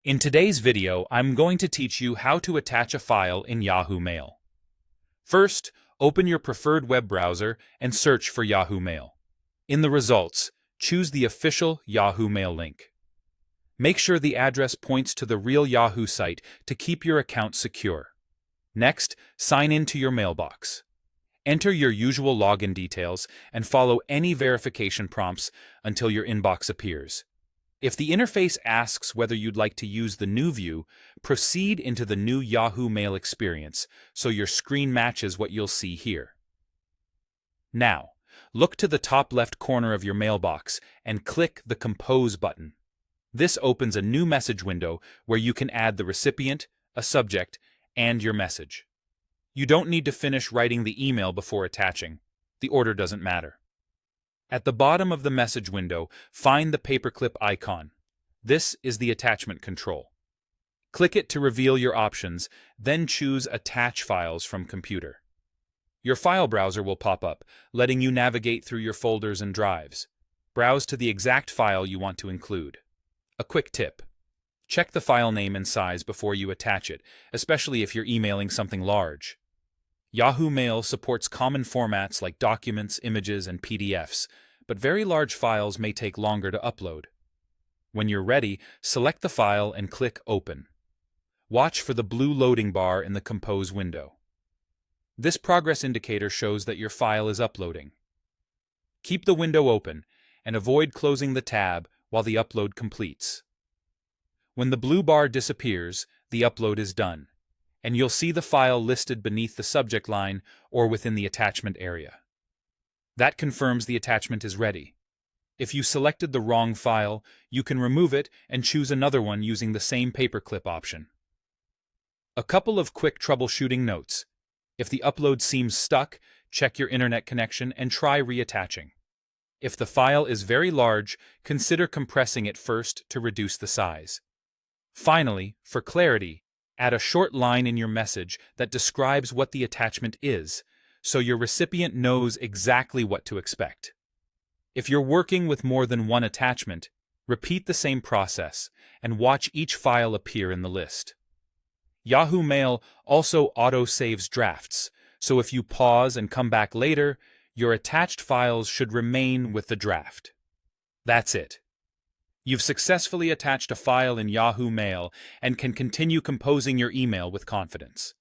In today's video, I'm going to teach you how to attach a file in Yahoo Mail. First, open your preferred web browser and search for Yahoo Mail. In the results, choose the official Yahoo Mail link. Make sure the address points to the real Yahoo site to keep your account secure. Next, sign in to your mailbox. Enter your usual login details and follow any verification prompts until your inbox appears. If the interface asks whether you'd like to use the new view, proceed into the new Yahoo Mail experience so your screen matches what you'll see here. Now, look to the top left corner of your mailbox and click the Compose button. This opens a new message window where you can add the recipient, a subject, and your message. You don't need to finish writing the email before attaching. The order doesn't matter. At the bottom of the message window, find the paperclip icon. This is the attachment control. Click it to reveal your options, then choose Attach Files from Computer. Your file browser will pop up, letting you navigate through your folders and drives. Browse to the exact file you want to include. A quick tip: check the file name and size before you attach it, especially if you're emailing something large. Yahoo Mail supports common formats like documents, images, and PDFs, but very large files may take longer to upload. When you're ready, select the file and click Open. Watch for the blue loading bar in the Compose window. This progress indicator shows that your file is uploading. Keep the window open and avoid closing the tab while the upload completes. When the blue bar disappears, the upload is done, and you'll see the file listed beneath the subject line or within the attachment area. That confirms the attachment is ready. If you selected the wrong file, you can remove it and choose another one using the same paperclip option. A couple of quick troubleshooting notes. If the upload seems stuck, check your internet connection and try reattaching. If the file is very large, consider compressing it first to reduce the size. Finally, for clarity, add a short line in your message that describes what the attachment is, so your recipient knows exactly what to expect. If you're working with more than one attachment, repeat the same process and watch each file appear in the list. Yahoo Mail also auto-saves drafts, so if you pause and come back later, your attached files should remain with the draft. That's it. You've successfully attached a file in Yahoo Mail and can continue composing your email with confidence.